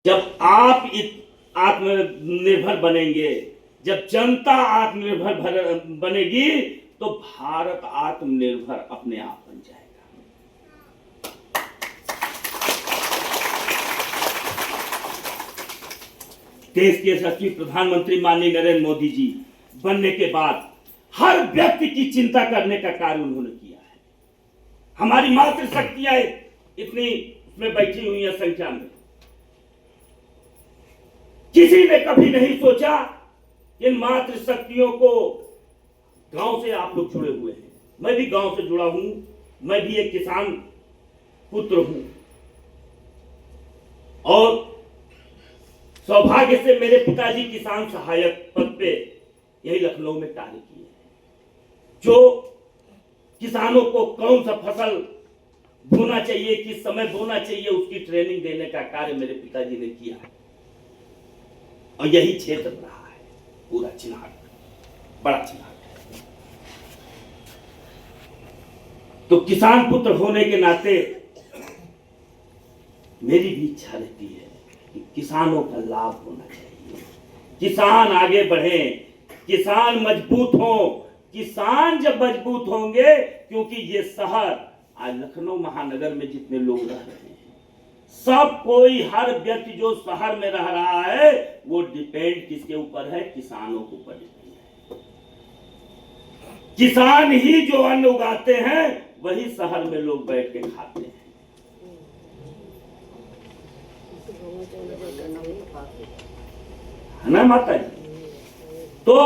जब आप आत्मनिर्भर बनेंगे, जब जनता आत्मनिर्भर बनेगी तो भारत आत्मनिर्भर अपने आप बन जाएगा। देश के यशस्वी प्रधानमंत्री माननीय नरेंद्र मोदी जी बनने के बाद हर व्यक्ति की चिंता करने का कार्य उन्होंने किया है। हमारी मातृशक्तियां इतनी उसमें बैठी हुई है संख्या में, किसी ने कभी नहीं सोचा इन मातृशक्तियों को। गांव से आप लोग जुड़े हुए हैं, मैं भी गांव से जुड़ा हूं, मैं भी एक किसान पुत्र हूं और सौभाग्य से मेरे पिताजी किसान सहायक पद पे यही लखनऊ में कार्य किए हैं। जो किसानों को कौन सा फसल बोना चाहिए, किस समय बोना चाहिए, उसकी ट्रेनिंग देने का कार्य मेरे पिताजी ने किया है और यही क्षेत्र रहा है पूरा चिन्हाट, बड़ा चिन्हाट है। तो किसान पुत्र होने के नाते मेरी भी इच्छा रहती है कि किसानों का लाभ होना चाहिए, किसान आगे बढ़े, किसान मजबूत हो। किसान जब मजबूत होंगे, क्योंकि ये शहर आज लखनऊ महानगर में जितने लोग रह रहे हैं, सब कोई, हर व्यक्ति जो शहर में रह रहा है वो डिपेंड किसके ऊपर है? किसानों के ऊपर डिपेंड है। किसान ही जो अन्न उगाते हैं वही शहर में लोग बैठ के खाते हैं। है ना माता जी? तो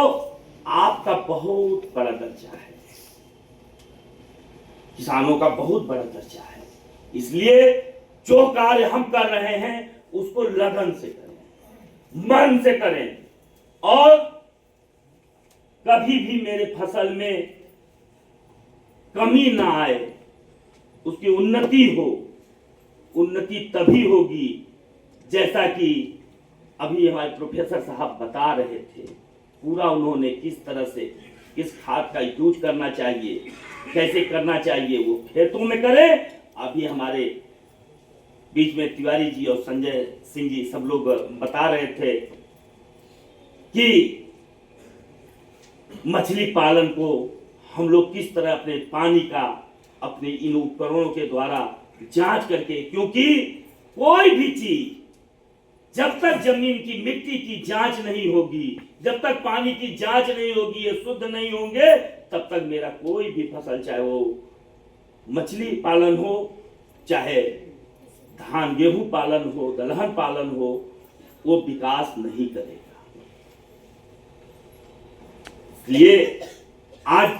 आपका बहुत बड़ा दर्जा है, किसानों का बहुत बड़ा दर्जा है। इसलिए जो कार्य हम कर रहे हैं उसको लगन से करें, मन से करें और कभी भी मेरे फसल में कमी ना आए, उसकी उन्नति हो। उन्नति तभी होगी जैसा कि अभी हमारे प्रोफेसर साहब बता रहे थे, पूरा उन्होंने किस तरह से किस खाद का यूज करना चाहिए, कैसे करना चाहिए, वो खेतों में करें। अभी हमारे बीच में तिवारी जी और संजय सिंह जी सब लोग बता रहे थे कि मछली पालन को हम लोग किस तरह अपने पानी का अपने इन उपकरणों के द्वारा जांच करके, क्योंकि कोई भी चीज जब तक जमीन की मिट्टी की जांच नहीं होगी, जब तक पानी की जांच नहीं होगी, ये शुद्ध नहीं होंगे, तब तक मेरा कोई भी फसल, चाहे वो मछली पालन हो, चाहे धान गेहूं पालन हो, दलहन पालन हो, वो विकास नहीं करेगा। इसलिए आज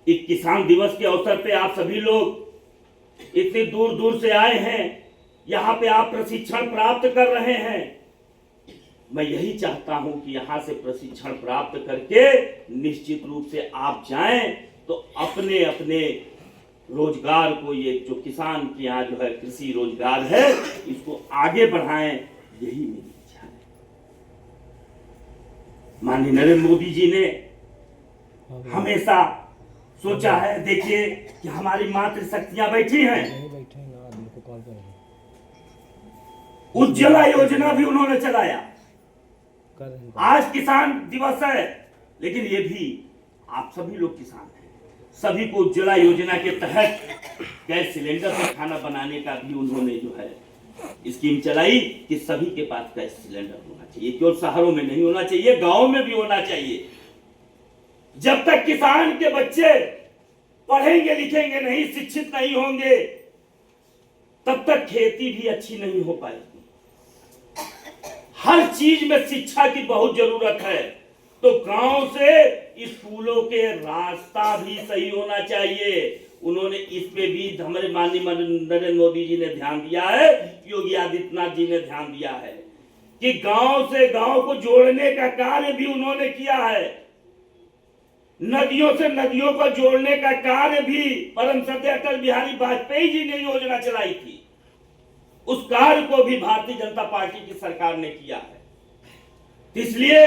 एक किसान दिवस के अवसर पे आप सभी लोग इतने दूर दूर से आए हैं, यहां पे आप प्रशिक्षण प्राप्त कर रहे हैं। मैं यही चाहता हूं कि यहां से प्रशिक्षण प्राप्त करके निश्चित रूप से आप जाएं तो अपने अपने रोजगार को, ये जो किसान के यहाँ जो है कृषि रोजगार है, इसको आगे बढ़ाएं। यही मेरी इच्छा है। माननीय नरेंद्र मोदी जी ने हमेशा सोचा है, देखिए कि हमारी मातृशक्तियां बैठी हैं, उज्ज्वला योजना भी उन्होंने चलाया। आज किसान दिवस है, लेकिन ये भी आप सभी लोग किसान हैं, सभी को उज्ज्वला योजना के तहत गैस सिलेंडर से खाना बनाने का भी उन्होंने जो है स्कीम चलाई कि सभी के पास गैस सिलेंडर होना चाहिए। केवल शहरों में नहीं होना चाहिए, गांव में भी होना चाहिए। जब तक किसान के बच्चे पढ़ेंगे लिखेंगे नहीं, शिक्षित नहीं होंगे, तब तक खेती भी अच्छी नहीं हो पाएगी। हर चीज में शिक्षा की बहुत जरूरत है। तो गांव से स्कूलों के रास्ता भी सही होना चाहिए। उन्होंने इस पे भी हमारे माननीय नरेंद्र मोदी जी ने ध्यान दिया है, योगी आदित्यनाथ जी ने ध्यान दिया है कि गांव से गांव को जोड़ने का कार्य भी उन्होंने किया है। नदियों से नदियों को जोड़ने का कार्य भी परम श्रद्धेय अटल बिहारी वाजपेयी जी ने योजना चलाई थी, उस कार्य को भी भारतीय जनता पार्टी की सरकार ने किया है। इसलिए